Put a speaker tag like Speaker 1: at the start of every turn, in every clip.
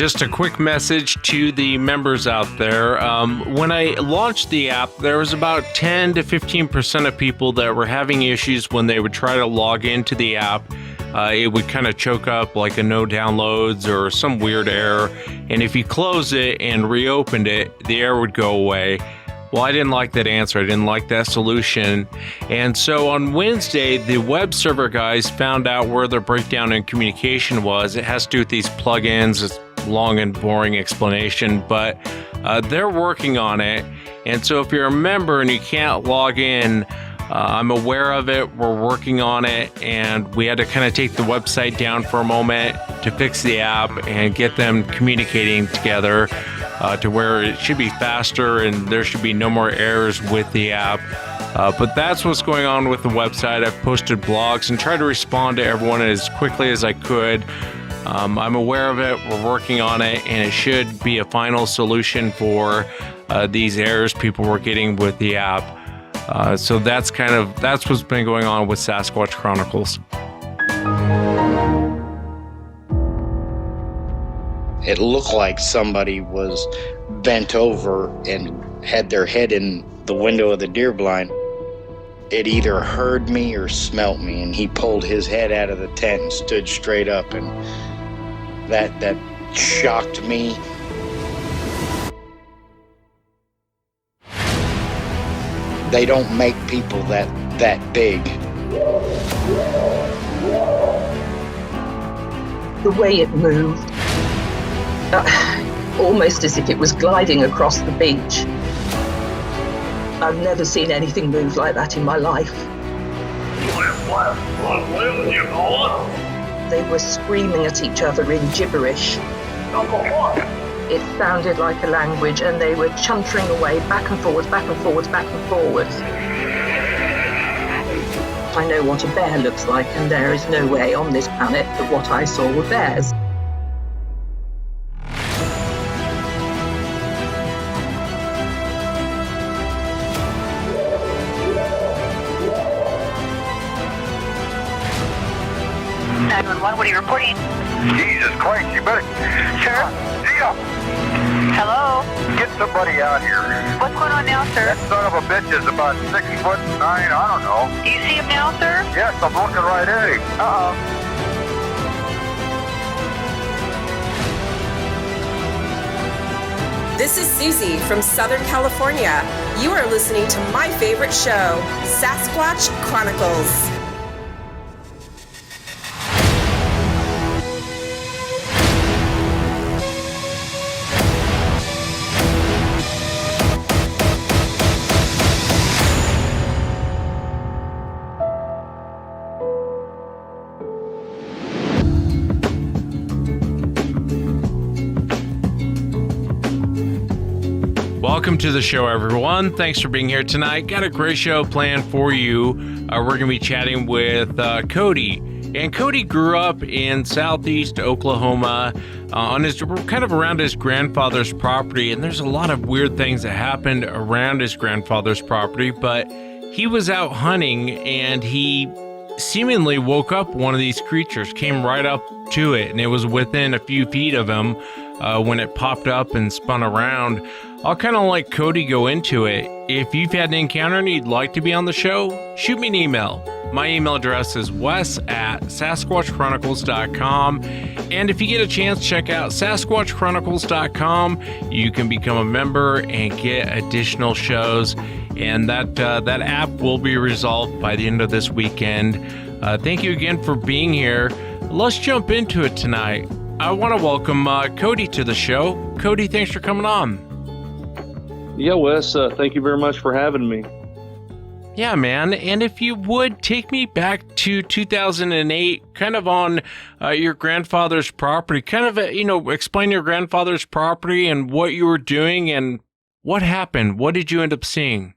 Speaker 1: Just a quick message to the members out there. When I launched the app, there was about 10 to 15% of people that were having issues when they would try to log into the app. It would kind of choke up like a no downloads or some weird error. And if you close it and reopened it, the error would go away. Well, I didn't like that answer. I didn't like that solution. And so on Wednesday, the web server guys found out where the breakdown in communication was. It has to do with these plugins. It's a long and boring explanation, but they're working on it. And so if you're a member and you can't log in, I'm aware of it. We're working on it. And we had to kind of take the website down for a moment to fix the app and get them communicating together. To where it should be faster and there should be no more errors with the app. But that's what's going on with the website. I've posted blogs and tried to respond to everyone as quickly as I could. I'm aware of it. We're working on it, and it should be a final solution for these errors people were getting with the app. So that's what's been going on with Sasquatch Chronicles.
Speaker 2: It looked like somebody was bent over and had their head in the window of the deer blind. It either heard me or smelt me, and he pulled his head out of the tent and stood straight up, and that shocked me. They don't make people that big.
Speaker 3: The way it moved, almost as if it was gliding across the beach. I've never seen anything move like that in my life. They were screaming at each other in gibberish. It sounded like a language, and they were chuntering away back and forwards, back and forwards, back and forwards. I know what a bear looks like, and there is no way on this planet that what I saw were bears.
Speaker 4: What are you reporting?
Speaker 5: Jesus Christ, you better...
Speaker 4: Sir?
Speaker 5: Gia!
Speaker 4: Hello?
Speaker 5: Get somebody out here.
Speaker 4: What's going on now, sir?
Speaker 5: That son of a bitch is about 6'9", I don't know.
Speaker 4: Do you see him now, sir?
Speaker 5: Yes, I'm looking right at him.
Speaker 4: Uh-oh.
Speaker 6: This is Susie from Southern California. You are listening to my favorite show, Sasquatch Chronicles.
Speaker 1: Welcome to the show, everyone. Thanks for being here tonight. Got a great show planned for you. We're going to be chatting with Kody. And Kody grew up in southeast Oklahoma, on his kind of around his grandfather's property. And there's a lot of weird things that happened around his grandfather's property. But he was out hunting, and he seemingly woke up one of these creatures, came right up to it, and it was within a few feet of him when it popped up and spun around. I'll kind of let Kody go into it. If you've had an encounter and you'd like to be on the show, shoot me an email. My email address is wes@sasquatchchronicles.com. And if you get a chance, check out sasquatchchronicles.com. You can become a member and get additional shows. And that app will be resolved by the end of this weekend. Thank you again for being here. Let's jump into it tonight. I want to welcome Kody to the show. Kody, thanks for coming on.
Speaker 7: Yeah, Wes, thank you very much for having me.
Speaker 1: Yeah, man. And if you would, take me back to 2008, kind of on your grandfather's property, kind of, explain your grandfather's property and what you were doing and what happened. What did you end up seeing?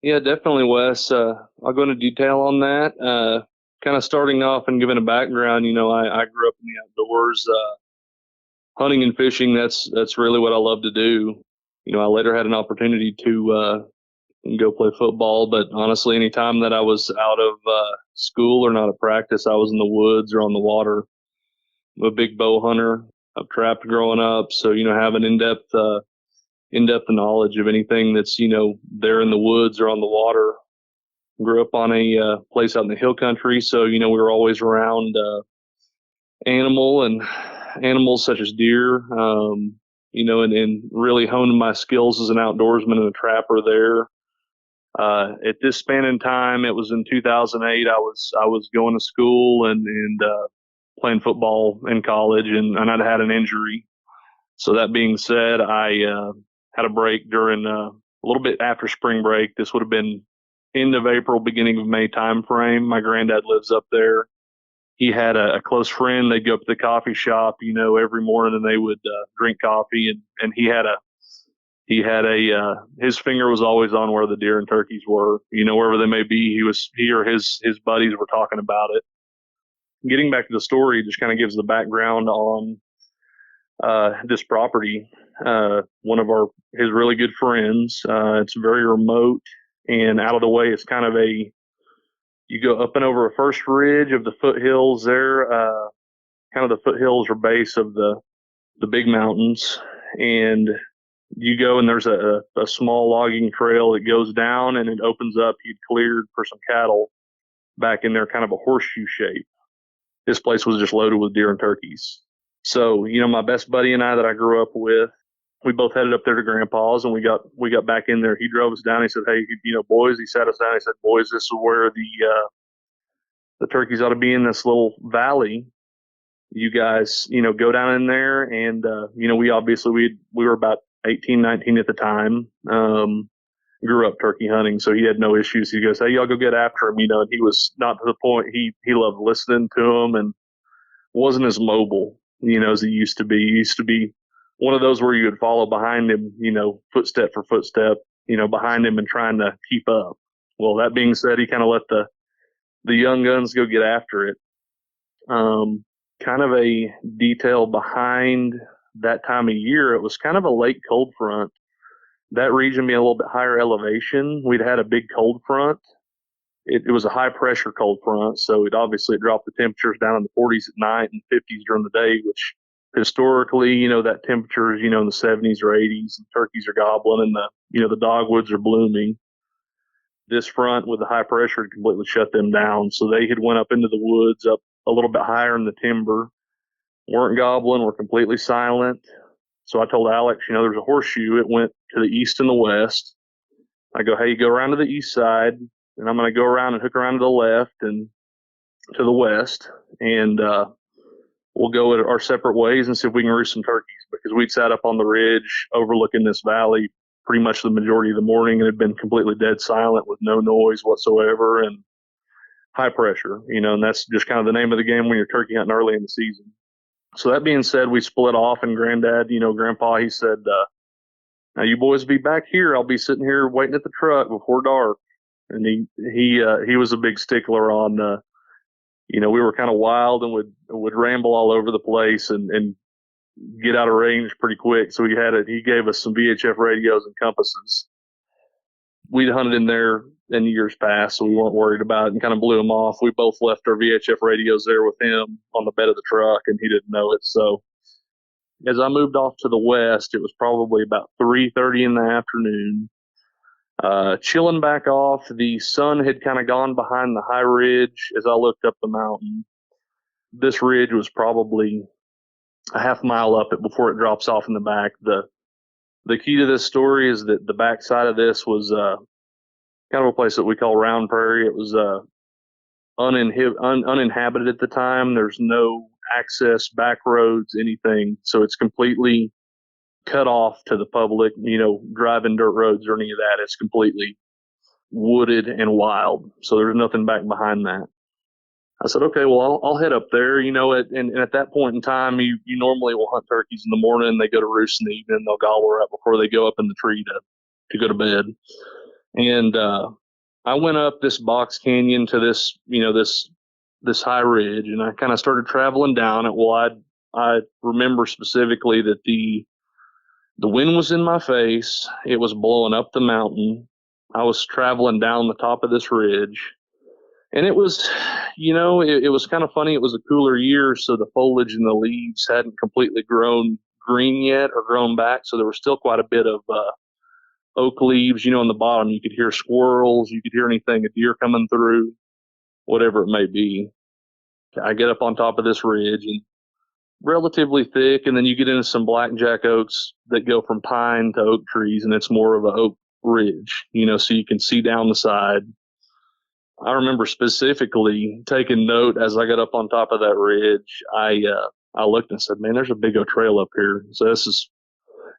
Speaker 7: Yeah, definitely, Wes. I'll go into detail on that. Kind of starting off and giving a background, I grew up in the outdoors, hunting and fishing. That's really what I love to do. I later had an opportunity to go play football, but honestly, any time that I was out of school or not at practice, I was in the woods or on the water. I'm a big bow hunter. I've trapped growing up, so have an in-depth knowledge of anything that's there in the woods or on the water. Grew up on a place out in the hill country, so we were always around animals such as deer. And really honed my skills as an outdoorsman and a trapper there. At this span in time, it was in 2008. I was going to school and playing football in college, and I'd had an injury. So that being said, I had a break during a little bit after spring break. This would have been end of April, beginning of May time frame. My granddad lives up there. He had a close friend. They'd go up to the coffee shop, every morning, and they would drink coffee. And he had his finger was always on where the deer and turkeys were, wherever they may be. He or his buddies were talking about it. Getting back to the story, just kind of gives the background on this property. One of his really good friends. It's very remote and out of the way. It's kind of you go up and over a first ridge of the foothills there. Kind of the foothills or base of the big mountains, and you go and there's a small logging trail that goes down and it opens up. You'd cleared for some cattle back in there, kind of a horseshoe shape. This place was just loaded with deer and turkeys. So, my best buddy and I that I grew up with, we both headed up there to Grandpa's, and we got back in there. He drove us down. He said, "Hey, boys," he sat us down. He said, "Boys, this is where the turkeys ought to be in this little valley. You guys, go down in there." And, we were about 18, 19 at the time, grew up turkey hunting. So he had no issues. He goes, "Hey, y'all go get after him." And he was not to the point. He loved listening to him and wasn't as mobile, as he used to be. He used to be one of those where you would follow behind him, footstep for footstep, behind him and trying to keep up. Well, that being said, he kind of let the young guns go get after it. Kind of a detail behind that time of year, it was kind of a late cold front. That region being a little bit higher elevation, we'd had a big cold front. It was a high pressure cold front, so it dropped the temperatures down in the 40s at night and 50s during the day, which historically, that temperature is, in the 70s or 80s, and turkeys are gobbling and the dogwoods are blooming. This front with the high pressure had completely shut them down. So they had went up into the woods, up a little bit higher in the timber, weren't gobbling, were completely silent. So I told Alex, there's a horseshoe. It went to the east and the west. I go, "Hey, you go around to the east side, and I'm going to go around and hook around to the left and to the west, and we'll go our separate ways and see if we can roost some turkeys," because we'd sat up on the ridge overlooking this valley pretty much the majority of the morning, and it had been completely dead silent with no noise whatsoever and high pressure, and that's just kind of the name of the game when you're turkey hunting early in the season. So that being said, we split off, and Grandpa, he said, "Now you boys be back here. I'll be sitting here waiting at the truck before dark." And he was a big stickler on, we were kind of wild and would ramble all over the place and get out of range pretty quick. So he gave us some VHF radios and compasses. We'd hunted in there in years past, so we weren't worried about it, and kind of blew him off. We both left our VHF radios there with him on the bed of the truck, and he didn't know it. So as I moved off to the west, it was probably about 3:30 in the afternoon. Chilling back off, the sun had kind of gone behind the high ridge as I looked up the mountain. This ridge was probably a half mile up it before it drops off in the back. The key to this story is that the back side of this was kind of a place that we call Round Prairie. It was uninhabited at the time. There's no access, back roads, anything. So it's completely cut off to the public, driving dirt roads or any of that. It's completely wooded and wild. So there's nothing back behind that. I said, "Okay, well, I'll head up there." And at that point in time, you normally will hunt turkeys in the morning. They go to roost in the evening. They'll gobble right before they go up in the tree to go to bed. And I went up this box canyon to this, this high ridge, and I kind of started traveling down it. Well, I remember specifically that the wind was in my face. It was blowing up the mountain. I was traveling down the top of this ridge. And it was, it was kind of funny. It was a cooler year, so the foliage and the leaves hadn't completely grown green yet or grown back. So there was still quite a bit of oak leaves, on the bottom. You could hear squirrels, you could hear anything, a deer coming through, whatever it may be. I get up on top of this ridge and relatively thick, and then you get into some blackjack oaks that go from pine to oak trees, and it's more of an oak ridge, so you can see down the side. I remember specifically taking note as I got up on top of that ridge. I looked and said, "Man, there's a big old trail up here." So this is,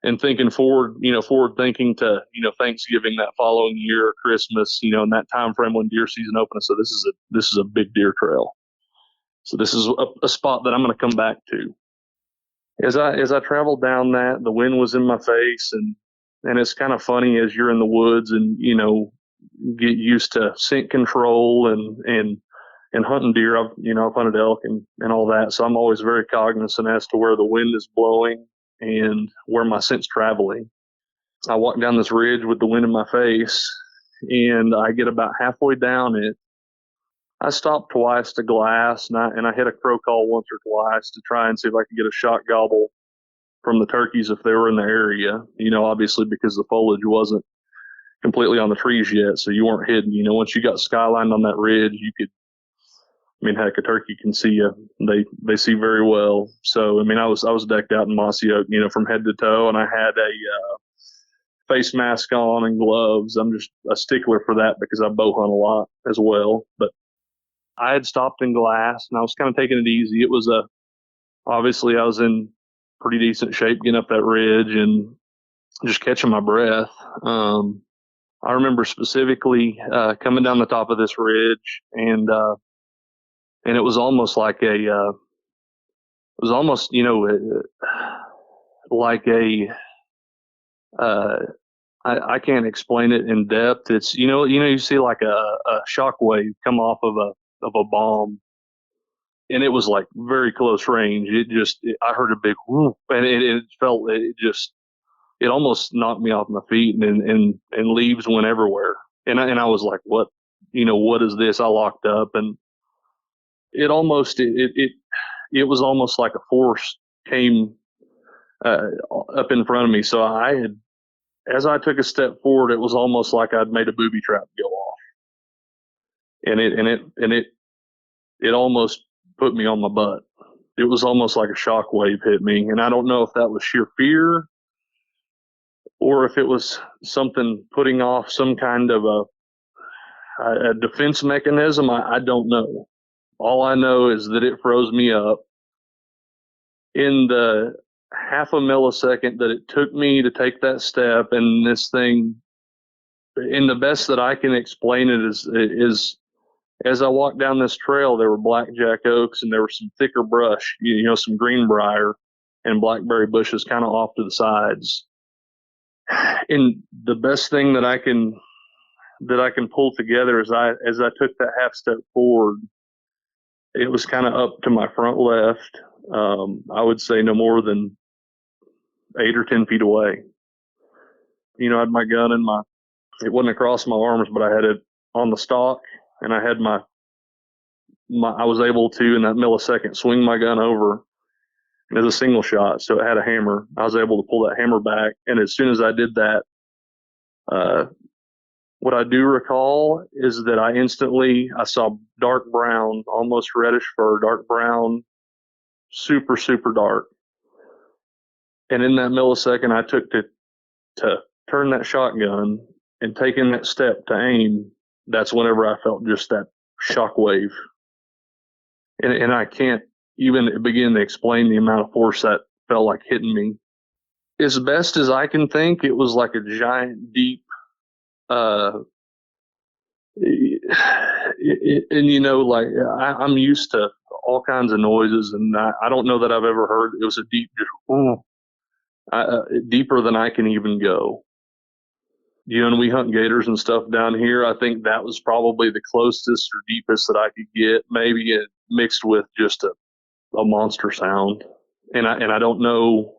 Speaker 7: and thinking forward, forward thinking to Thanksgiving that following year, Christmas, in that time frame when deer season opens. So this is a big deer trail. So this is a spot that I'm going to come back to. As I traveled down that, the wind was in my face, and it's kind of funny as you're in the woods and get used to scent control and hunting deer. I've hunted elk and all that, so I'm always very cognizant as to where the wind is blowing and where my scent's traveling. I walk down this ridge with the wind in my face, and I get about halfway down it. I stopped twice to glass, and I hit a crow call once or twice to try and see if I could get a shot gobble from the turkeys if they were in the area, obviously because the foliage wasn't completely on the trees yet, so you weren't hidden. Once you got skylined on that ridge, you could, heck, a turkey can see you. They see very well. So, I was decked out in mossy oak, from head to toe, and I had a face mask on and gloves. I'm just a stickler for that because I bow hunt a lot as well. But I had stopped in glass, and I was kind of taking it easy. It was obviously I was in pretty decent shape getting up that ridge and just catching my breath. I remember specifically coming down the top of this ridge, and it was almost like I can't explain it in depth. It's you see like a shock wave come off of a bomb, and it was like very close range. I heard a big whoop, and it almost knocked me off my feet, and leaves went everywhere. And I was like, what is this? I locked up, and it was almost like a force came up in front of me. So as I took a step forward, it was almost like I'd made a booby trap go off, and it almost put me on my butt. It was almost like a shock wave hit me, and I don't know if that was sheer fear or if it was something putting off some kind of a defense mechanism. I don't know. All I know is that it froze me up. In the half a millisecond that it took me to take that step, and this thing, in the best that I can explain it is as I walked down this trail, there were blackjack oaks and there was some thicker brush, some greenbrier and blackberry bushes kind of off to the sides. And the best thing that I can pull together as I took that half step forward, it was kind of up to my front left. I would say no more than 8 or 10 feet away. I had my gun it wasn't across my arms, but I had it on the stock, and I had I was able to, in that millisecond, swing my gun over as a single shot. So it had a hammer. I was able to pull that hammer back. And as soon as I did that, what I do recall is that I saw dark brown, almost reddish fur, dark brown, super, super dark. And in that millisecond, I took to turn that shotgun and taking that step to aim. That's whenever I felt just that shock wave. And I can't even begin to explain the amount of force that felt like hitting me. As best as I can think, it was like a giant, deep, I'm used to all kinds of noises, and I don't know that I've ever heard. It was a deep, deeper than I can even go. And we hunt gators and stuff down here. I think that was probably the closest or deepest that I could get. Maybe it mixed with just a monster sound, and I don't know.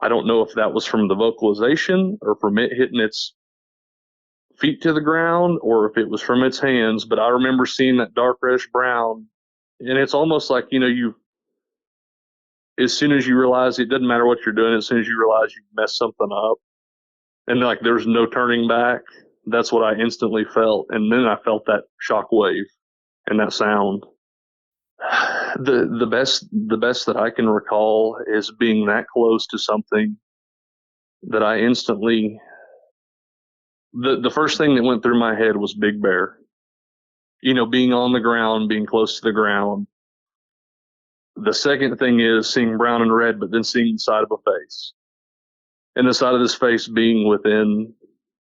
Speaker 7: I don't know if that was from the vocalization or from it hitting its feet to the ground or if it was from its hands, but I remember seeing that dark reddish brown, and it's almost like, as soon as you realize it doesn't matter what you're doing, as soon as you realize you messed something up and like there's no turning back, that's what I instantly felt. And then I felt that shock wave and that sound. The best that I can recall is being that close to something that I instantly, the first thing that went through my head was big bear. Being on the ground, being close to the ground. The second thing is seeing brown and red, but then seeing the side of a face. And the side of this face being within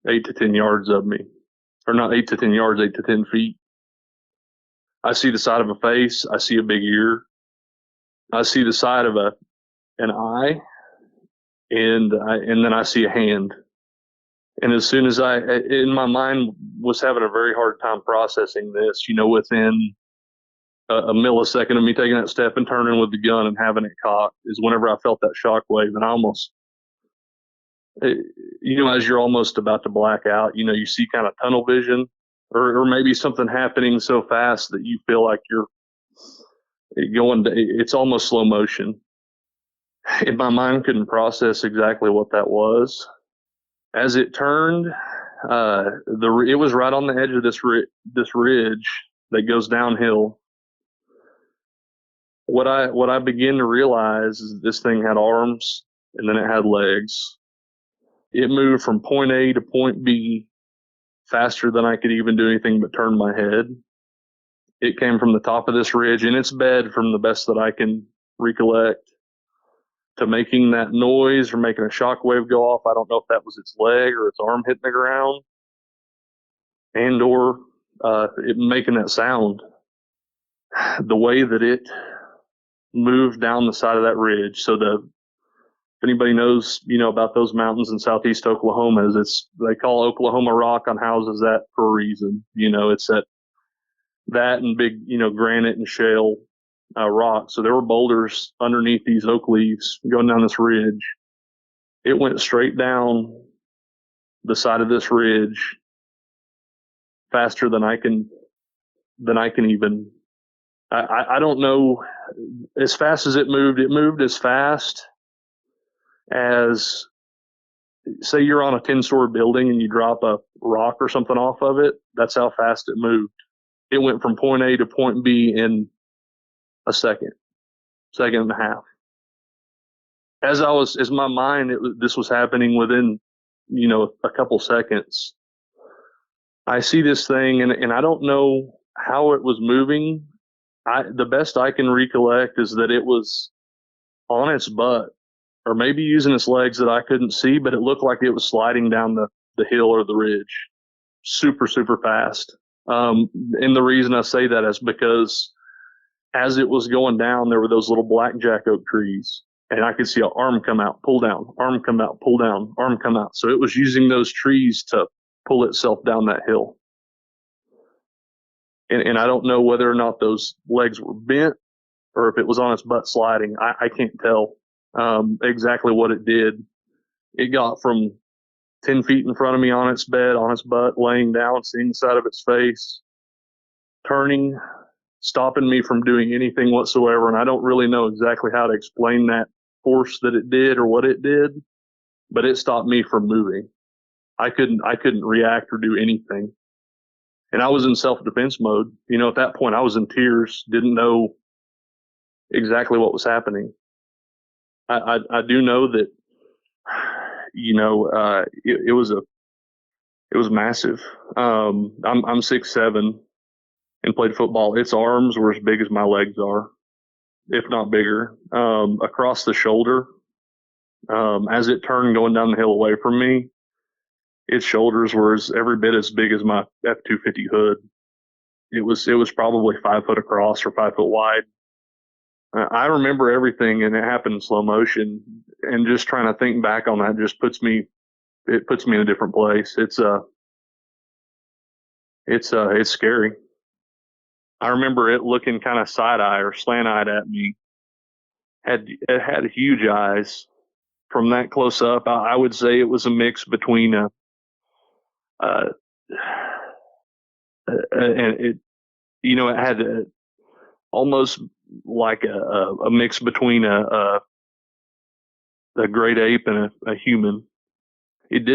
Speaker 7: 8 to 10 yards of me. Or not 8 to 10 yards, 8 to 10 feet. I see the side of a face. I see a big ear. I see the side of an eye. And then I see a hand. And as soon as in my mind was having a very hard time processing this, within a millisecond of me taking that step and turning with the gun and having it cocked is whenever I felt that shock wave. And I almost, as you're almost about to black out, you see kind of tunnel vision or maybe something happening so fast that you feel like you're it's almost slow motion. And my mind couldn't process exactly what that was. As it turned, it was right on the edge of this ridge that goes downhill. What I began to realize is this thing had arms and then it had legs. It moved from point A to point B faster than I could even do anything but turn my head. It came from the top of this ridge in its bed, from the best that I can recollect, to making that noise or making a shock wave go off. I don't know if that was its leg or its arm hitting the ground, and or it making that sound. The way that it moved down the side of that ridge. So if anybody knows, about those mountains in southeast Oklahoma, they call Oklahoma rock on houses that for a reason. It's that and big, granite and shale rock. So there were boulders underneath these oak leaves going down this ridge. It went straight down the side of this ridge faster than I can even. I don't know. As fast as it moved as fast as, say you're on a 10-story building and you drop a rock or something off of it. That's how fast it moved. It went from point A to point B in a second and a half. As my mind, this was happening within, a couple seconds. I see this thing and I don't know how it was moving. The best I can recollect is that it was on its butt or maybe using its legs that I couldn't see, but it looked like it was sliding down the hill or the ridge super, super fast. And the reason I say that is because as it was going down, there were those little black jack oak trees, and I could see an arm come out, pull down, arm come out, pull down, arm come out. So it was using those trees to pull itself down that hill. And I don't know whether or not those legs were bent or if it was on its butt sliding. I can't tell exactly what it did. It got from 10 feet in front of me on its bed, on its butt, laying down, seeing the side of its face, turning, stopping me from doing anything whatsoever. And I don't really know exactly how to explain that force that it did or what it did, but it stopped me from moving. I couldn't react or do anything. And I was in self-defense mode. At that point I was in tears, didn't know exactly what was happening. I do know that, it was massive. I'm 6'7" and played football. Its arms were as big as my legs are, if not bigger. Across the shoulder, as it turned going down the hill away from me, its shoulders were every bit as big as my F-250 hood. It was probably 5 foot across or 5 foot wide. I remember everything, and it happened in slow motion. And just trying to think back on that just puts me in a different place. It's scary. I remember it looking kind of side-eye or slant-eyed at me. It had huge eyes. From that close up, I would say it was a mix between and it had almost like a mix between a great ape and a human. It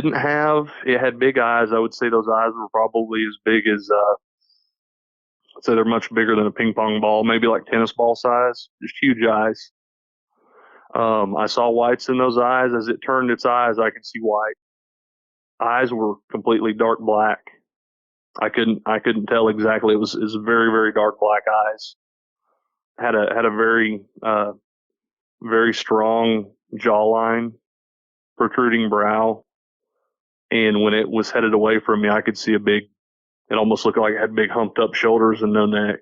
Speaker 7: had big eyes. I would say those eyes were probably as big as, I'd say they're much bigger than a ping pong ball, maybe like tennis ball size, just huge eyes. I saw whites in those eyes. As it turned its eyes, I could see white. Eyes were completely dark black. I couldn't tell exactly. It was very, very dark black eyes. Had a very, very strong jawline, protruding brow. And when it was headed away from me, I could see it almost looked like it had big humped up shoulders and no neck.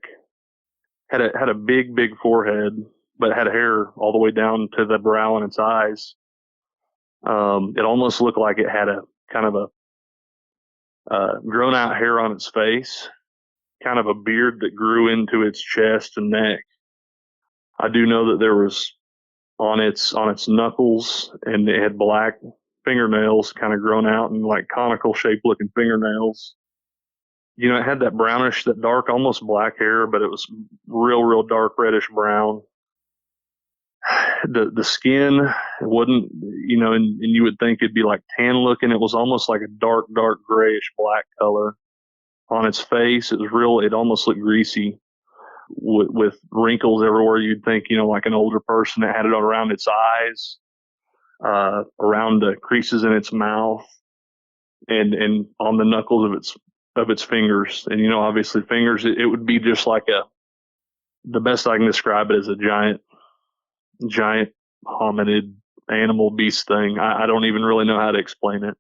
Speaker 7: Had a big, big forehead, but had hair all the way down to the brow and its eyes. It almost looked like it had a kind of a grown out hair on its face, kind of a beard that grew into its chest and neck. I do know that there was on its knuckles, and it had black fingernails kind of grown out and like conical shaped looking fingernails. It had that brownish, that dark, almost black hair, but it was real, real dark reddish brown. The skin wasn't, and you would think it'd be like tan looking. It was almost like a dark, dark grayish black color. On its face, it almost looked greasy with wrinkles everywhere. You'd think, like an older person. That had it around its eyes, around the creases in its mouth, and on the knuckles of its fingers. And, obviously fingers, it would be just like the best I can describe it as a giant hominid animal beast thing. I don't even really know how to explain it.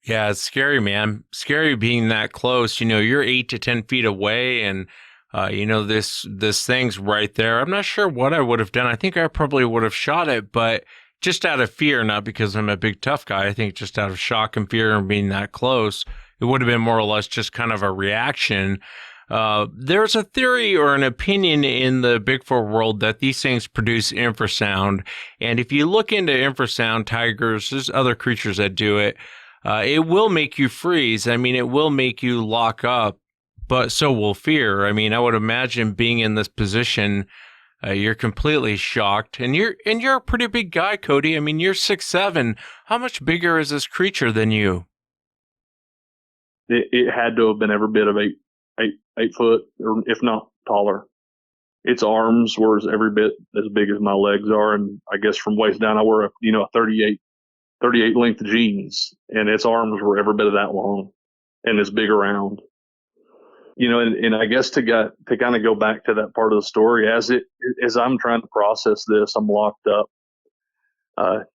Speaker 1: Yeah, it's scary, man. Scary being that close. You're 8 to 10 feet away, and this thing's right there. I'm not sure what I would have done. I think I probably would have shot it, but just out of fear, not because I'm a big tough guy. I think just out of shock and fear and being that close, it would have been more or less just kind of a reaction. There's a theory or an opinion in the Bigfoot world that these things produce infrasound. And if you look into infrasound, tigers, there's other creatures that do it. It will make you freeze. I mean, it will make you lock up, but so will fear. I mean, I would imagine being in this position, you're completely shocked. And you're a pretty big guy, Kody. I mean, you're 6'7". How much bigger is this creature than you?
Speaker 7: It had to have been every bit of 8 foot, or if not taller. Its arms were every bit as big as my legs are, and I guess from waist down I wear a 38 length jeans, and its arms were every bit of that long and as big around. And I guess to kind of go back to that part of the story, as I'm trying to process this, I'm locked up.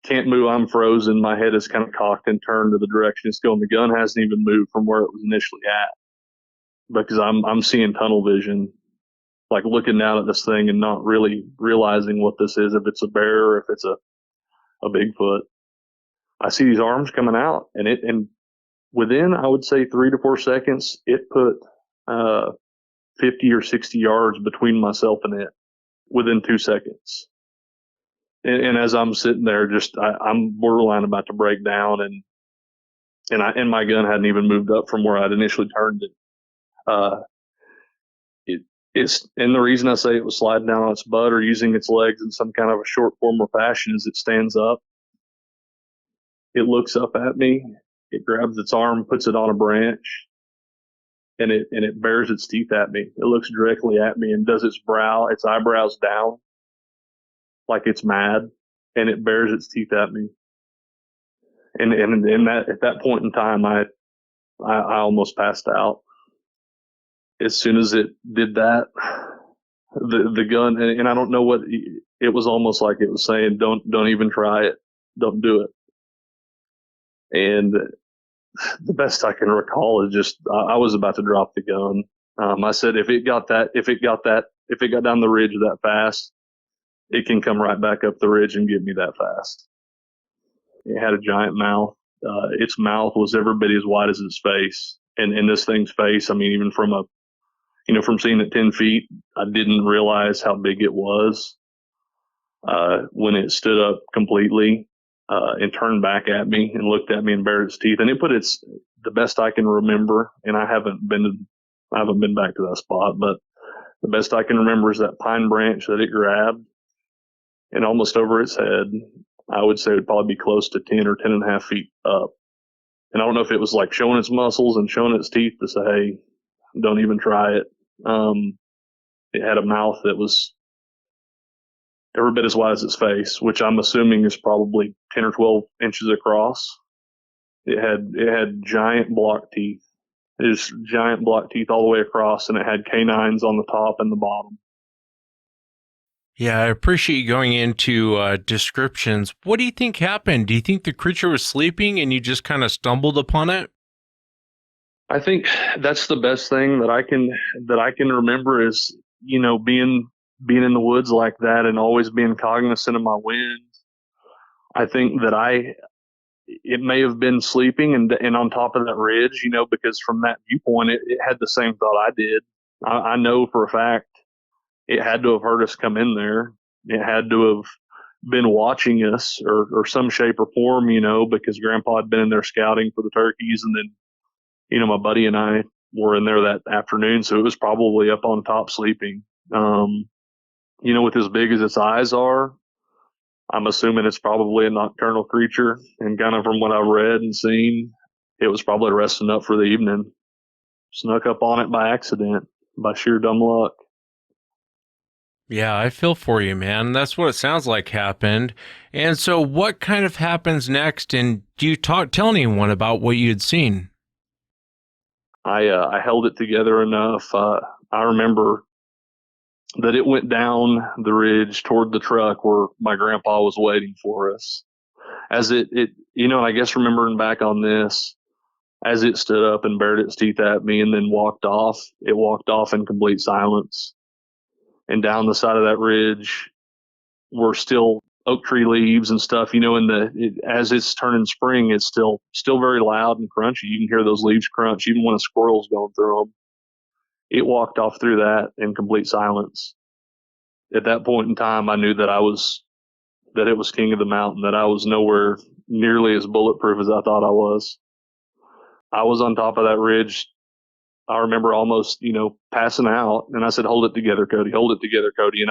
Speaker 7: Can't move. I'm frozen. My head is kind of cocked and turned to the direction it's going. The gun hasn't even moved from where it was initially at, because I'm seeing tunnel vision, like looking down at this thing and not really realizing what this is, if it's a bear or if it's a Bigfoot. I see these arms coming out, and within, I would say, 3 to 4 seconds, it put 50 or 60 yards between myself and it within 2 seconds. And as I'm sitting there, I'm borderline about to break down, and my gun hadn't even moved up from where I'd initially turned it. And the reason I say it was sliding down on its butt or using its legs in some kind of a short form or fashion is it stands up. It looks up at me. It grabs its arm, puts it on a branch, and it bares its teeth at me. It looks directly at me and does its eyebrows down, like it's mad, and it bares its teeth at me. And at that point in time, I almost passed out. As soon as it did that, the gun, and I don't know what it was, almost like it was saying, don't even try it, don't do it. And the best I can recall is just I was about to drop the gun. I said, if it got down the ridge that fast, it can come right back up the ridge and get me that fast. It had a giant mouth. Its mouth was every bit as wide as its face. And this thing's face, I mean, even from from seeing it 10 feet, I didn't realize how big it was when it stood up completely. and turned back at me and looked at me and bared its teeth. And it put the best I can remember, and I haven't been back to that spot, but the best I can remember is that pine branch that it grabbed, and almost over its head, I would say it would probably be close to 10 or 10 and a half feet up. And I don't know if it was like showing its muscles and showing its teeth to say, hey, don't even try it. It had a mouth that was every bit as wide as its face, which I'm assuming is probably 10 or 12 inches across. It had giant block teeth. It was giant block teeth all the way across, and it had canines on the top and the bottom.
Speaker 1: Yeah, I appreciate you going into descriptions. What do you think happened? Do you think the creature was sleeping and you just kind of stumbled upon it?
Speaker 7: I think that's the best thing that I can remember is, being in the woods like that and always being cognizant of my wind. I think that it may have been sleeping and on top of that ridge, because from that viewpoint, it had the same thought I did. I know for a fact it had to have heard us come in there. It had to have been watching us or some shape or form, because Grandpa had been in there scouting for the turkeys. And then, my buddy and I were in there that afternoon. So it was probably up on top sleeping. With as big as its eyes are, I'm assuming it's probably a nocturnal creature. And kind of from what I've read and seen, it was probably resting up for the evening. Snuck up on it by accident, by sheer dumb luck.
Speaker 1: Yeah, I feel for you, man. That's what it sounds like happened. And so what kind of happens next? And do you tell anyone about what you had seen?
Speaker 7: I held it together enough. I remember that it went down the ridge toward the truck where my grandpa was waiting for us. As it and I guess remembering back on this, as it stood up and bared its teeth at me and then walked off, it walked off in complete silence. And down the side of that ridge were still oak tree leaves and stuff, as it's turning spring, it's still very loud and crunchy. You can hear those leaves crunch even when a squirrel's going through them. It walked off through that in complete silence. At that point in time, I knew that it was king of the mountain, that I was nowhere nearly as bulletproof as I thought I was. I was on top of that ridge. I remember almost, passing out, and I said, hold it together, Kody, hold it together, Kody.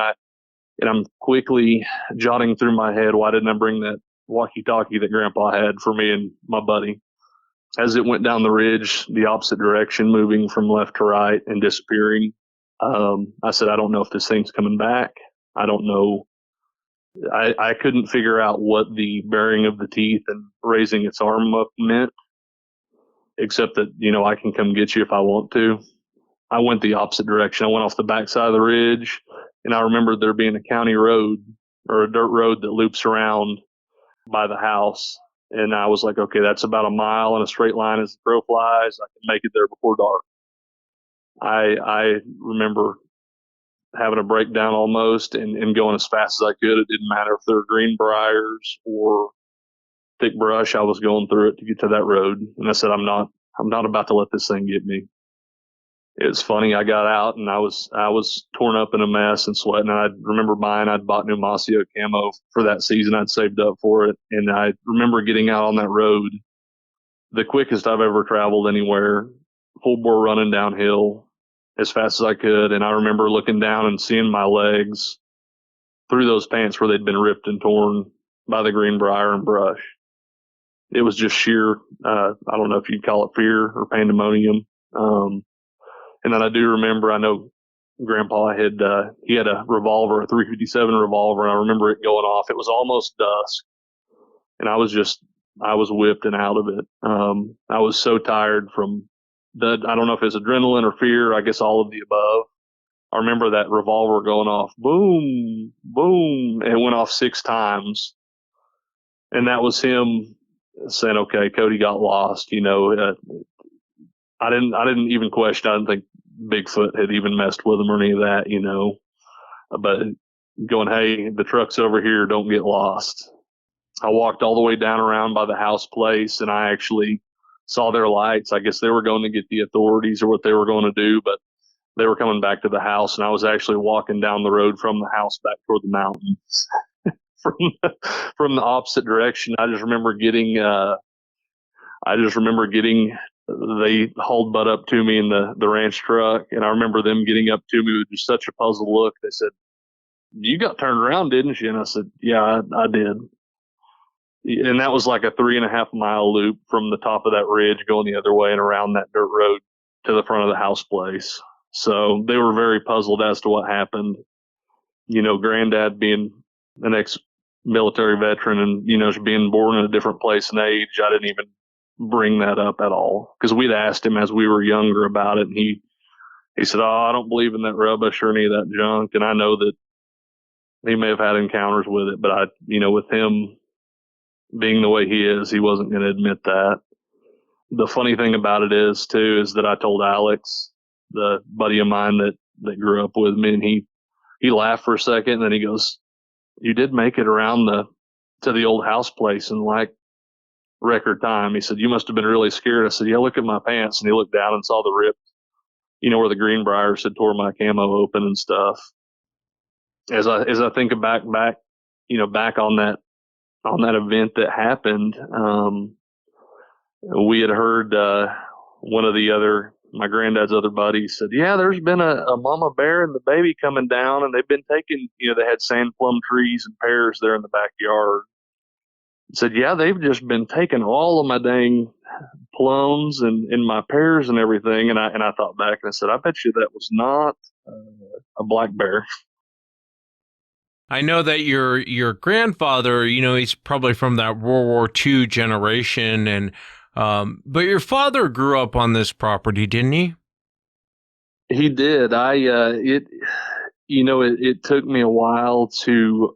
Speaker 7: And I'm quickly jotting through my head, why didn't I bring that walkie-talkie that Grandpa had for me and my buddy? As it went down the ridge, the opposite direction, moving from left to right and disappearing, I said, I don't know if this thing's coming back. I don't know. I couldn't figure out what the baring of the teeth and raising its arm up meant, except that, I can come get you if I want to. I went the opposite direction. I went off the backside of the ridge, and I remember there being a county road or a dirt road that loops around by the house. And I was like, okay, that's about a mile in a straight line as the crow flies. I can make it there before dark. I remember having a breakdown almost and going as fast as I could. It didn't matter if there were green briars or thick brush. I was going through it to get to that road. And I said, I'm not about to let this thing get me. It's funny. I got out and I was torn up in a mess and sweating. I remember I'd bought new Mossio camo for that season. I'd saved up for it. And I remember getting out on that road, the quickest I've ever traveled anywhere, full bore running downhill as fast as I could. And I remember looking down and seeing my legs through those pants where they'd been ripped and torn by the greenbrier and brush. It was just sheer, I don't know if you'd call it fear or pandemonium. And then I do remember, I know Grandpa had a revolver, a .357 revolver, and I remember it going off. It was almost dusk, and I was whipped and out of it. I was so tired from I don't know if it's adrenaline or fear, I guess all of the above. I remember that revolver going off, boom, boom, and it went off 6 times. And that was him saying, okay, Kody got lost. I didn't even question. I didn't think Bigfoot had even messed with him or any of that, but going, hey, the truck's over here. Don't get lost. I walked all the way down around by the house place, and I actually saw their lights. I guess they were going to get the authorities or what they were going to do, but they were coming back to the house, and I was actually walking down the road from the house back toward the mountains. from from the opposite direction. I just remember getting they hauled butt up to me in the ranch truck, and I remember them getting up to me with just such a puzzled look. They said, "You got turned around, didn't you?" And I said, "Yeah, I did." And that was like a 3.5 mile loop from the top of that ridge going the other way and around that dirt road to the front of the house place. So they were very puzzled as to what happened. Granddad being an ex-military veteran and, being born in a different place and age, I didn't even bring that up at all because we'd asked him as we were younger about it. And he said, "Oh, I don't believe in that rubbish or any of that junk." And I know that he may have had encounters with it, but with him being the way he is, he wasn't going to admit that. The funny thing about it is that I told Alex, the buddy of mine that grew up with me, and he laughed for a second, and then he goes, "You did make it around to the old house place in like record time." He said, "You must have been really scared." I said, "Yeah, look at my pants." And he looked down and saw the rip, where the Greenbriers had tore my camo open and stuff. As I think back, back on that event that happened, we had heard one of my granddad's other buddies said, "Yeah, there's been a mama bear and the baby coming down, and they've been taking," they had sand plum trees and pears there in the backyard. He said, "Yeah, they've just been taking all of my dang plums and my pears and everything." And I thought back and I said, "I bet you that was not a black bear."
Speaker 1: I know that your grandfather, he's probably from that World War II generation, and but your father grew up on this property, didn't he?
Speaker 7: He did. It took me a while to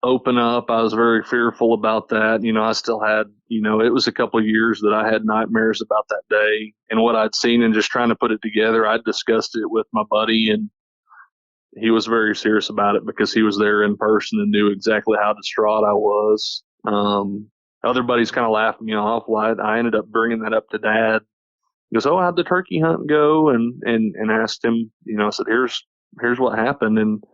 Speaker 7: open up. I was very fearful about that. I still had, it was a couple of years that I had nightmares about that day and what I'd seen, and just trying to put it together. I discussed it with my buddy, and he was very serious about it because he was there in person and knew exactly how distraught I was. Other buddies kind of laughed me off. Well, I ended up bringing that up to Dad. He goes, "Oh, how'd the turkey hunt go?" And asked him, I said, here's what happened. And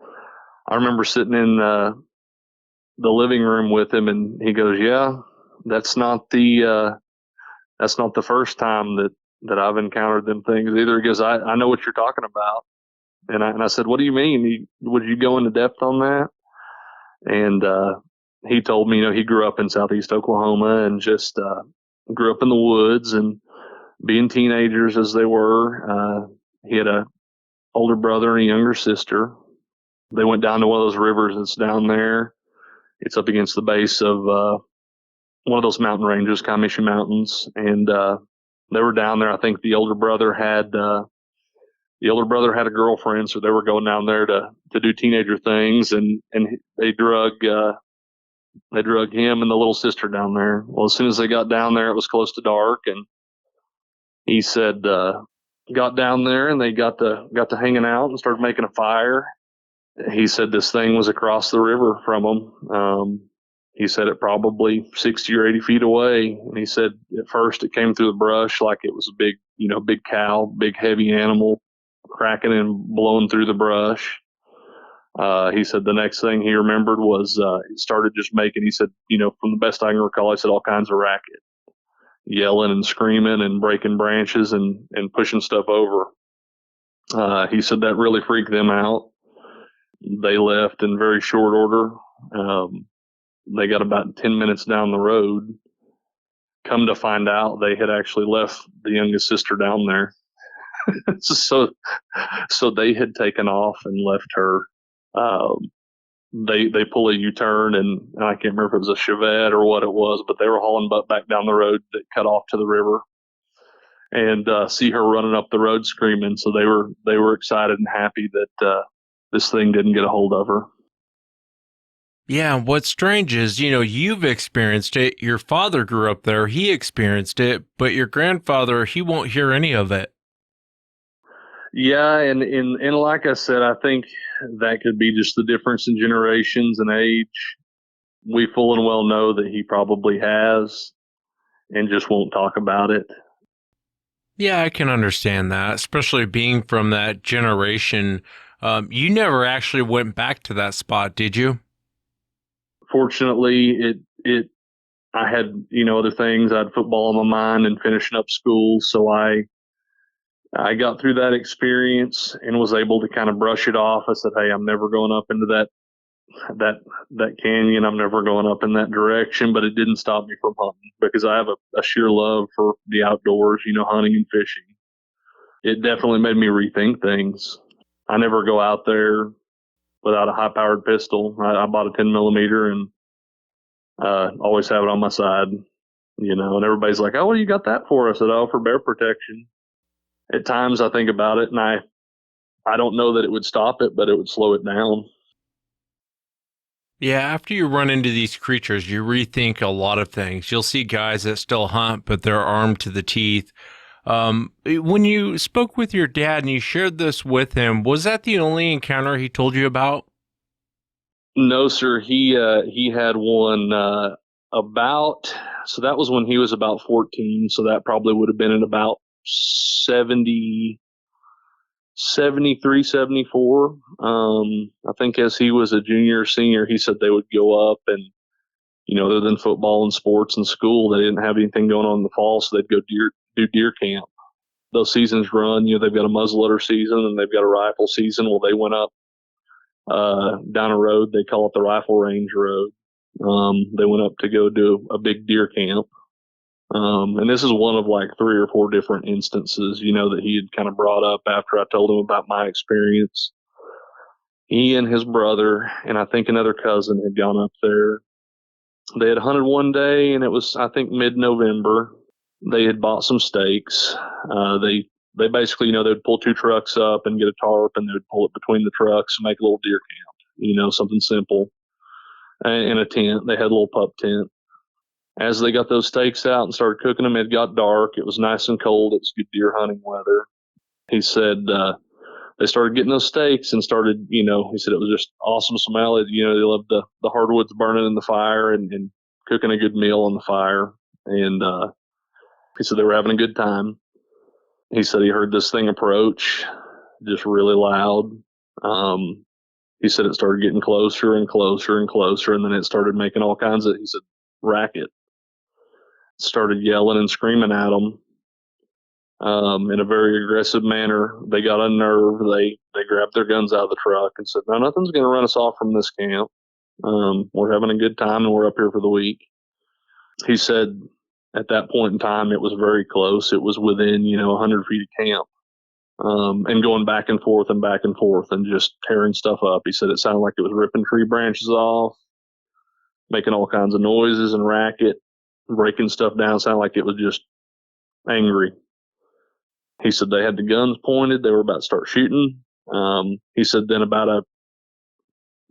Speaker 7: I remember sitting in the living room with him, and he goes, "Yeah, that's not the first time that I've encountered them things either." He goes, I know what you're talking about." And I said, "What do you mean? Would you go into depth on that?" And he told me, he grew up in southeast Oklahoma and just grew up in the woods, and being teenagers as they were, he had a older brother and a younger sister. They went down to one of those rivers that's down there. It's up against the base of one of those mountain ranges, Comanche Mountains, and they were down there. I think the older brother had a girlfriend, so they were going down there to do teenager things, and they drug him and the little sister down there. Well, as soon as they got down there, it was close to dark, and he said got down there and they got to hanging out and started making a fire. He said this thing was across the river from them. He said it probably 60 or 80 feet away. And he said at first it came through the brush like it was a big cow, big heavy animal, cracking and blowing through the brush. He said the next thing he remembered was it started just making, he said, from the best I can recall, he said all kinds of racket, yelling and screaming and breaking branches and pushing stuff over. He said that really freaked them out. They left in very short order. They got about 10 minutes down the road. Come to find out, they had actually left the youngest sister down there. So they had taken off and left her. They pull a U-turn, and I can't remember if it was a Chevette or what it was, but they were hauling butt back down the road that cut off to the river, and see her running up the road screaming. So they were excited and happy that this thing didn't get a hold of her.
Speaker 1: Yeah, what's strange is, you've experienced it. Your father grew up there. He experienced it, but your grandfather, he won't hear any of it.
Speaker 7: Yeah, and like I said, I think that could be just the difference in generations and age. We full and well know that he probably has and just won't talk about it.
Speaker 1: Yeah, I can understand that, especially being from that generation. You never actually went back to that spot, did you?
Speaker 7: fortunately, I had, other things. I had football on my mind and finishing up school. So I got through that experience and was able to kind of brush it off. I said, hey, I'm never going up into that canyon. I'm never going up in that direction, but it didn't stop me from hunting because I have a sheer love for the outdoors, hunting and fishing. It definitely made me rethink things. I never go out there without a high powered pistol. I bought a 10 millimeter and always have it on my side, and everybody's like, oh, what do you got that for? I said, oh, for bear protection. At times I think about it and I don't know that it would stop it, but it would slow it down.
Speaker 1: Yeah, after you run into these creatures, you rethink a lot of things. You'll see guys that still hunt, but they're armed to the teeth. When you spoke with your dad and you shared this with him, was that the only encounter he told you about?
Speaker 7: No, sir. He had one so that was when he was about 14. So that probably would have been in about 73, 74. I think as he was a junior or senior, he said they would go up and, other than football and sports and school, they didn't have anything going on in the fall. So they'd go do deer camp. Those seasons run, they've got a muzzleloader season and they've got a rifle season. Well, they went up down a road. They call it the Rifle Range Road. They went up to go do a big deer camp. And this is one of like 3 or 4 different instances, that he had kind of brought up after I told him about my experience. He and his brother, and I think another cousin, had gone up there. They had hunted one day, and it was, I think, mid-November. They had bought some stakes. They basically, they'd pull 2 trucks up and get a tarp, and they'd pull it between the trucks and make a little deer camp, something simple. And a tent. They had a little pup tent. As they got those steaks out and started cooking them, it got dark. It was nice and cold. It was good deer hunting weather. He said they started getting those steaks and started, he said it was just awesome smell. They loved the hardwoods burning in the fire and cooking a good meal on the fire. And he said they were having a good time. He said he heard this thing approach just really loud. He said it started getting closer and closer and closer, and then it started making all kinds of, he said, racket. Started yelling and screaming at them in a very aggressive manner. They got unnerved. They grabbed their guns out of the truck and said, no, nothing's going to run us off from this camp. We're having a good time and we're up here for the week. He said at that point in time, it was very close. It was within, 100 feet of camp. And going back and forth and just tearing stuff up. He said it sounded like it was ripping tree branches off, making all kinds of noises and racket, breaking stuff down. Sounded like it was just angry. He said they had the guns pointed. They were about to start shooting. He said then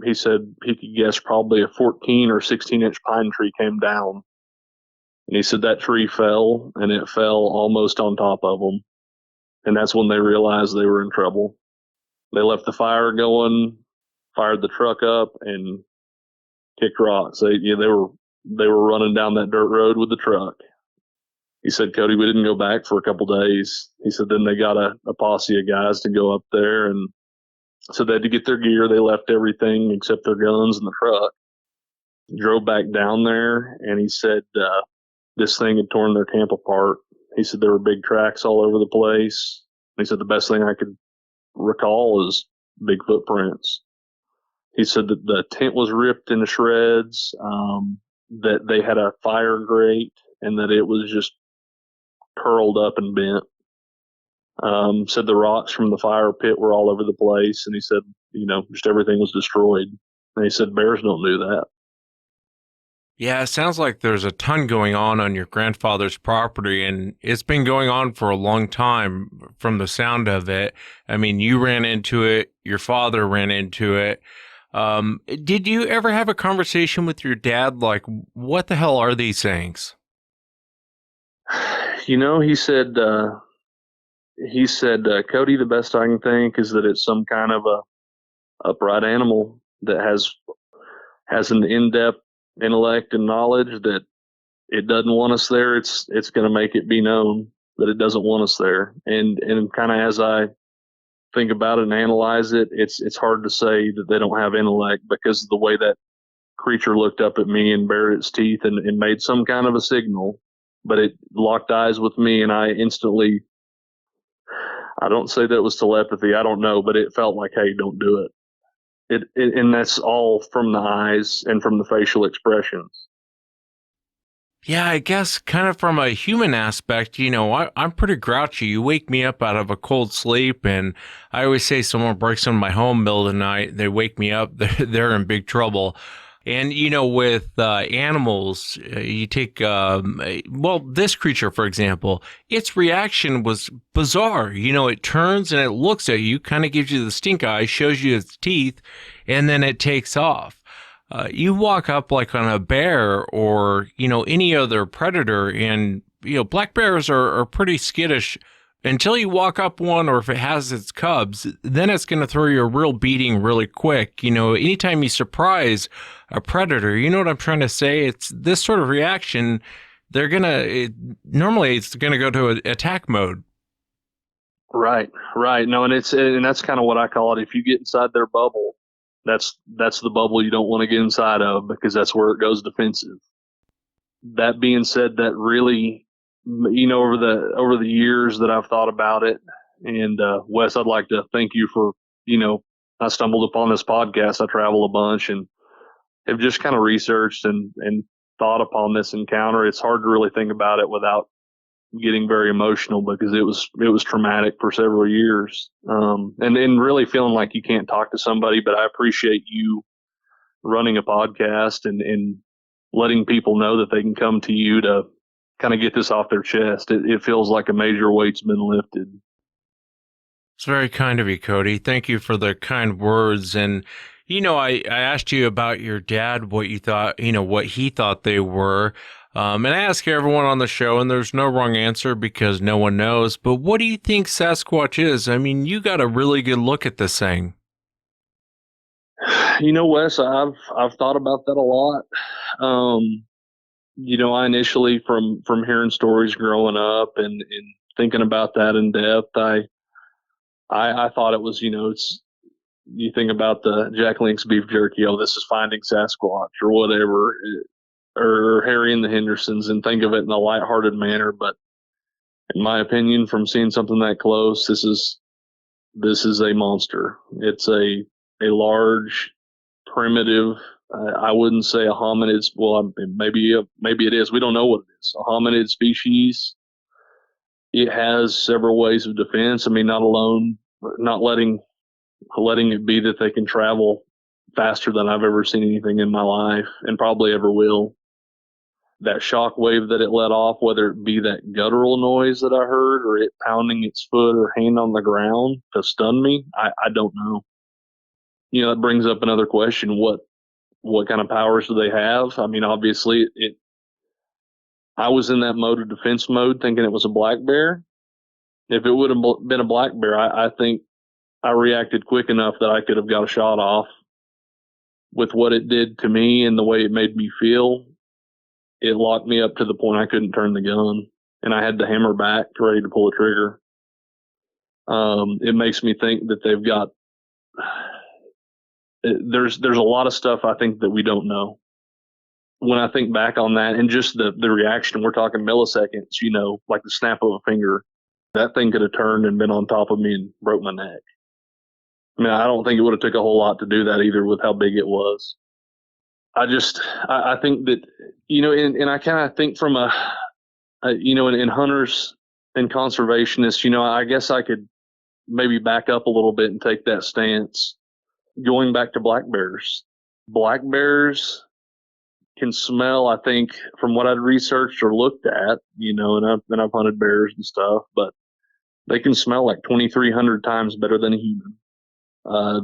Speaker 7: he said he could guess probably a 14 or 16-inch pine tree came down. And he said that tree fell, and it fell almost on top of them. And that's when they realized they were in trouble. They left the fire going, fired the truck up, and kicked rocks. They were running down that dirt road with the truck. He said, Kody, we didn't go back for a couple days. He said then they got a posse of guys to go up there, and so they had to get their gear. They left everything except their guns in the truck. Drove back down there, and he said this thing had torn their camp apart. He said there were big tracks all over the place. He said the best thing I could recall is big footprints. He said that the tent was ripped into shreds, that they had a fire grate, and that it was just curled up and bent. Said the rocks from the fire pit were all over the place, and he said, just everything was destroyed. And he said bears don't do that.
Speaker 1: Yeah, it sounds like there's a ton going on your grandfather's property, and it's been going on for a long time from the sound of it. I mean, you ran into it, your father ran into it. Did you ever have a conversation with your dad, like, what the hell are these things?
Speaker 7: He said, Kody, the best I can think is that it's some kind of a upright animal that has an in-depth intellect and knowledge that it doesn't want us there. It's going to make it be known that it doesn't want us there. And kind of as I think about it and analyze it, it's hard to say that they don't have intellect because of the way that creature looked up at me and bared its teeth and made some kind of a signal, but it locked eyes with me, and I instantly, I don't say that it was telepathy, I don't know, but it felt like, hey, don't do it. And that's all from the eyes and from the facial expressions.
Speaker 1: Yeah, I guess kind of from a human aspect, I'm pretty grouchy. You wake me up out of a cold sleep, and I always say someone breaks into my home middle of the night, they wake me up, they're in big trouble. And, with animals, you take, this creature, for example, its reaction was bizarre. It turns and it looks at you, kind of gives you the stink eye, shows you its teeth, and then it takes off. You walk up like on a bear or, any other predator, and, black bears are pretty skittish until you walk up one, or if it has its cubs, then it's going to throw you a real beating really quick. Anytime you surprise a predator, you know what I'm trying to say? It's this sort of reaction. Normally it's going to go to attack mode.
Speaker 7: Right. No, and that's kind of what I call it. If you get inside their bubble, that's the bubble you don't want to get inside of, because that's where it goes defensive. That being said, that really, over the years that I've thought about it, and Wes, I'd like to thank you for, I stumbled upon this podcast. I travel a bunch and have just kind of researched and thought upon this encounter. It's hard to really think about it without getting very emotional, because it was traumatic for several years, and really feeling like you can't talk to somebody. But I appreciate you running a podcast and letting people know that they can come to you to kind of get this off their chest. It feels like a major weight's been lifted.
Speaker 1: It's very kind of you, Kody. Thank you for the kind words. And, I asked you about your dad, what you thought, what he thought they were. And I ask everyone on the show, and there's no wrong answer because no one knows, but what do you think Sasquatch is? I mean, you got a really good look at this thing.
Speaker 7: Wes, I've thought about that a lot. I initially, from hearing stories growing up and thinking about that in depth, I thought it was, it's, you think about the Jack Link's beef jerky, this is Finding Sasquatch or whatever, or Harry and the Hendersons, and think of it in a lighthearted manner. But in my opinion, from seeing something that close, this is a monster. It's a large, primitive, I wouldn't say a hominid. Well, maybe it is. We don't know what it is. A hominid species. It has several ways of defense. I mean, not letting it be that they can travel faster than I've ever seen anything in my life, and probably ever will. That shock wave that it let off, whether it be that guttural noise that I heard, or it pounding its foot or hand on the ground to stun me, I don't know. That brings up another question. What kind of powers do they have? I mean, obviously, I was in that mode of defense mode thinking it was a black bear. If it would have been a black bear, I think I reacted quick enough that I could have got a shot off. With what it did to me and the way it made me feel, it locked me up to the point I couldn't turn the gun, and I had to hammer back ready to pull the trigger. It makes me think that they've got, there's a lot of stuff I think that we don't know. When I think back on that and just the reaction, we're talking milliseconds, like the snap of a finger. That thing could have turned and been on top of me and broke my neck. I mean, I don't think it would have took a whole lot to do that either with how big it was. I think that, and I kind of think from in hunters and conservationists, I guess I could maybe back up a little bit and take that stance. Going back to black bears. Black bears can smell, I think, from what I'd researched or looked at, and I've hunted bears and stuff, but they can smell like 2,300 times better than a human.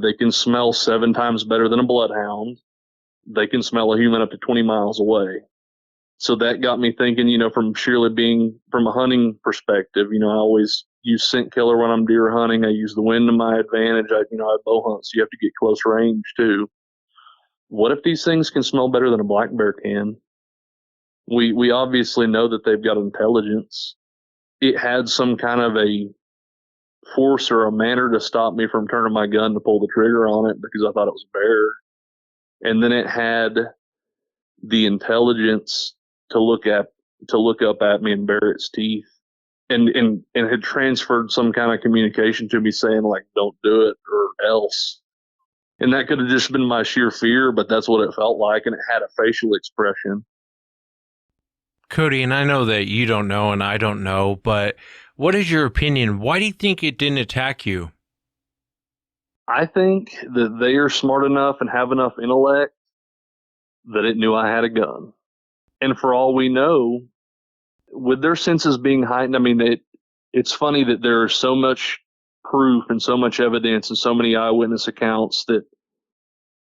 Speaker 7: They can smell 7 times better than a bloodhound. They can smell a human up to 20 miles away. So that got me thinking, from sheerly being from a hunting perspective, I always use scent killer when I'm deer hunting. I use the wind to my advantage. I bow hunt, so you have to get close range too. What if these things can smell better than a black bear can? We obviously know that they've got intelligence. It had some kind of a force or a manner to stop me from turning my gun to pull the trigger on it because I thought it was a bear. And then it had the intelligence to look up at me and bare its teeth, and had transferred some kind of communication to me saying like, don't do it or else. And that could have just been my sheer fear, but that's what it felt like. And it had a facial expression.
Speaker 1: Kody, and I know that you don't know and I don't know, but what is your opinion? Why do you think it didn't attack you?
Speaker 7: I think that they are smart enough and have enough intellect that it knew I had a gun. And for all we know, with their senses being heightened, I mean, it's funny that there's so much proof and so much evidence and so many eyewitness accounts that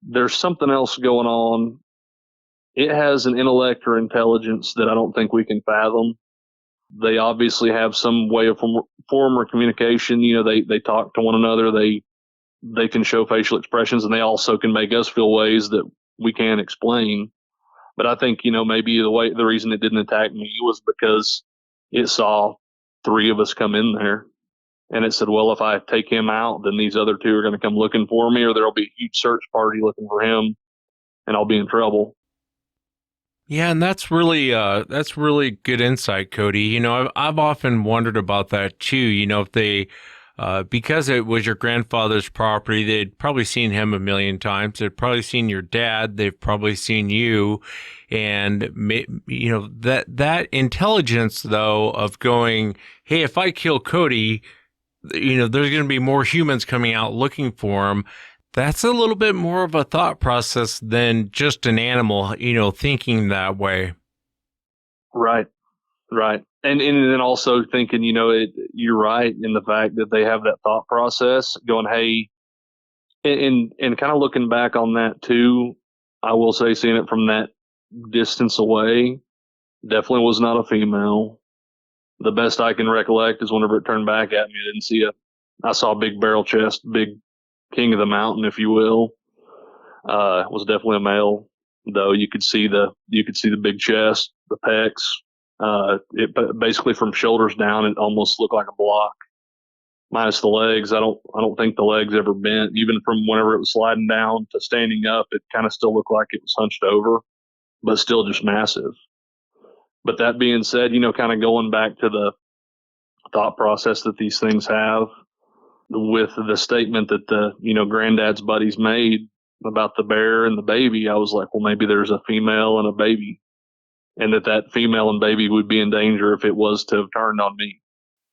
Speaker 7: there's something else going on. It has an intellect or intelligence that I don't think we can fathom. They obviously have some way of form or communication. You know, they talk to one another. They can show facial expressions, and they also can make us feel ways that we can't explain. But I think, you know, maybe the reason it didn't attack me was because it saw 3 of us come in there, and it said, well, if I take him out, then these other 2 are going to come looking for me, or there'll be a huge search party looking for him, and I'll be in trouble.
Speaker 1: Yeah, and that's really good insight, Kody. You know, I've often wondered about that too. You know, if they, because it was your grandfather's property, they'd probably seen him a million times. They'd probably seen your dad. They've probably seen you, and you know that intelligence though of going, hey, if I kill Kody, you know, there's going to be more humans coming out looking for him. That's a little bit more of a thought process than just an animal, you know, thinking that way.
Speaker 7: Right. And then also thinking, you know, you're right in the fact that they have that thought process going, hey, and kind of looking back on that too, I will say seeing it from that distance away, definitely was not a female. The best I can recollect is whenever it turned back at me, I saw a big barrel chest, big king of the mountain, if you will. It was definitely a male, though. You could see the big chest, the pecs. It basically from shoulders down, it almost looked like a block, minus the legs. I don't think the legs ever bent. Even from whenever it was sliding down to standing up, it kind of still looked like it was hunched over, but still just massive. But that being said, you know, kind of going back to the thought process that these things have, with the statement that the, you know, granddad's buddies made about the bear and the baby, I was like, well, maybe there's a female and a baby, and that female and baby would be in danger if it was to have turned on me,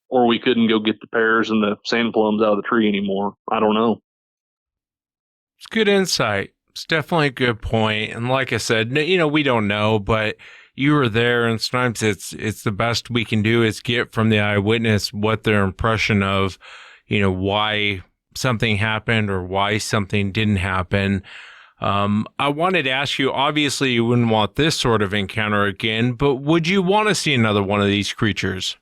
Speaker 7: or we couldn't go get the pears and the sand plums out of the tree anymore. I don't know.
Speaker 1: It's good insight. It's definitely a good point. And like I said, you know, we don't know, but you were there, and sometimes it's the best we can do is get from the eyewitness what their impression of, you know, why something happened or why something didn't happen. I wanted to ask you, obviously you wouldn't want this sort of encounter again, but would you want to see another one of these creatures?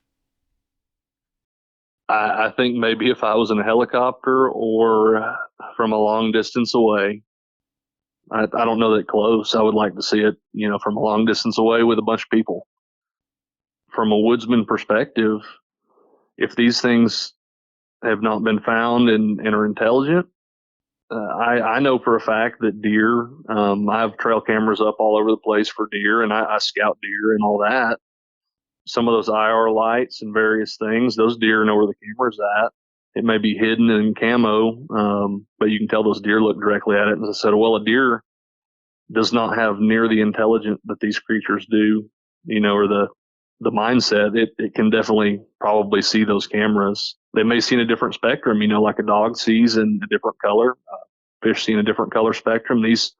Speaker 7: I think maybe if I was in a helicopter or from a long distance away. I don't know that close. I would like to see it, you know, from a long distance away with a bunch of people. From a woodsman perspective, if these things have not been found and are intelligent, I know for a fact that deer, I have trail cameras up all over the place for deer, and I scout deer and all that. Some of those IR lights and various things, those deer know where the camera's at. It may be hidden in camo, but you can tell those deer look directly at it. And I said, well, a deer does not have near the intelligence that these creatures do, you know, or the mindset. It can definitely probably see those cameras. They may see in a different spectrum, you know, like a dog sees in a different color, fish see in a different color spectrum. These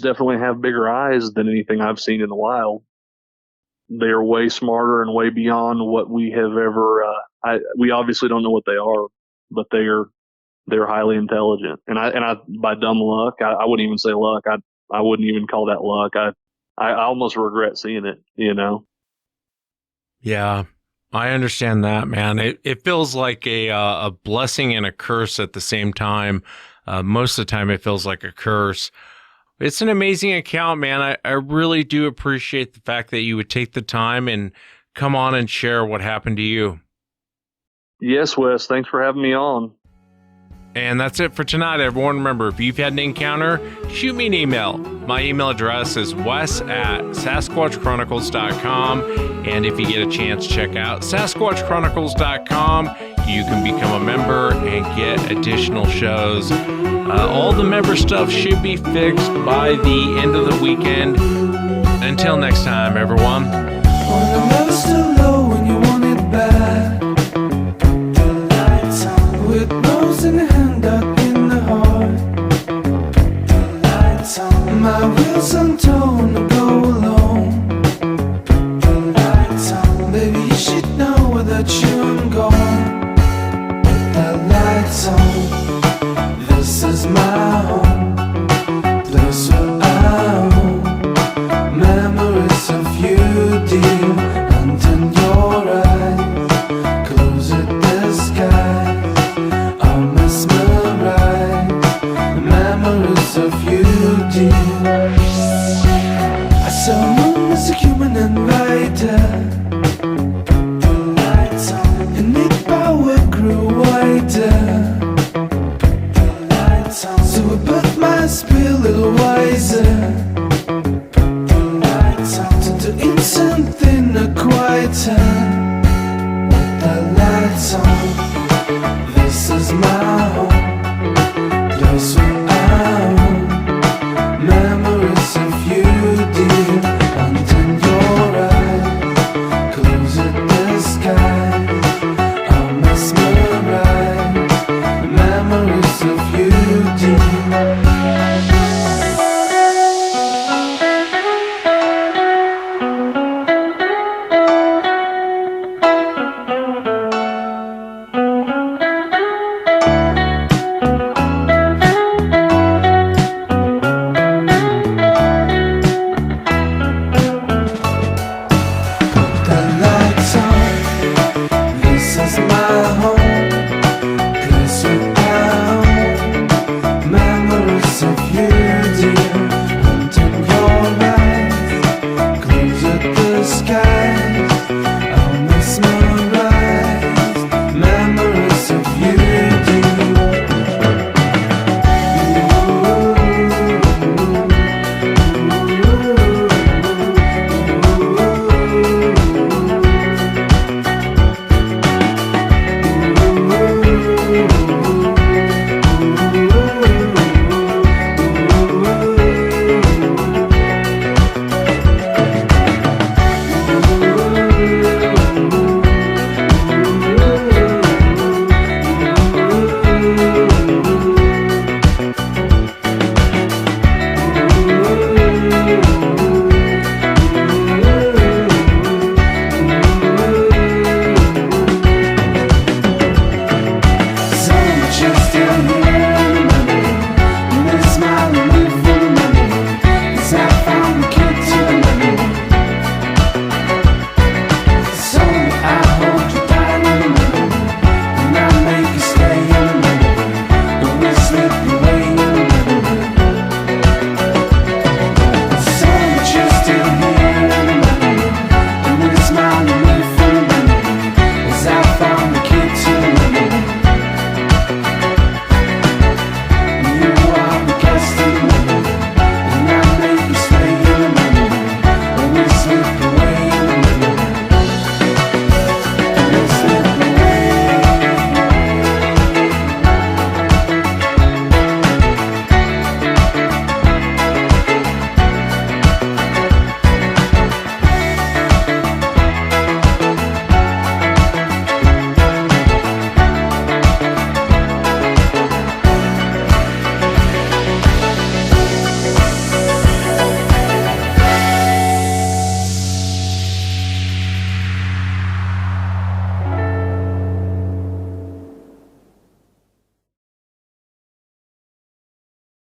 Speaker 7: definitely have bigger eyes than anything I've seen in the wild. They are way smarter and way beyond what we have ever. We obviously don't know what they are, but they're highly intelligent. And I by dumb luck, I wouldn't even say luck. I wouldn't even call that luck. I almost regret seeing it, you know.
Speaker 1: Yeah, I understand that, man. It feels like a blessing and a curse at the same time. Most of the time, it feels like a curse. It's an amazing account, man. I really do appreciate the fact that you would take the time and come on and share what happened to you.
Speaker 7: Yes, Wes. Thanks for having me on.
Speaker 1: And that's it for tonight, everyone. Remember, if you've had an encounter, shoot me an email. My email address is wes@sasquatchchronicles.com. And if you get a chance, check out sasquatchchronicles.com. You can become a member and get additional shows. All the member stuff should be fixed by the end of the weekend. Until next time, everyone.
Speaker 8: On the levels too low when you want it bad. The lights on with nose in the hand, dark in the heart. The lights on, my wheels untone to go alone. The lights on, baby you should know without you I'm gone. With the lights on, this is my home, place where I own. Memories of you, dear, under your eyes. Close at the sky, I'm mesmerized. Memories of you, dear. I saw a moon as a human and brighter. The lights on, and its power grew wider. The lights on, so I put my spirit a little wiser. Into something quieter with the lights on.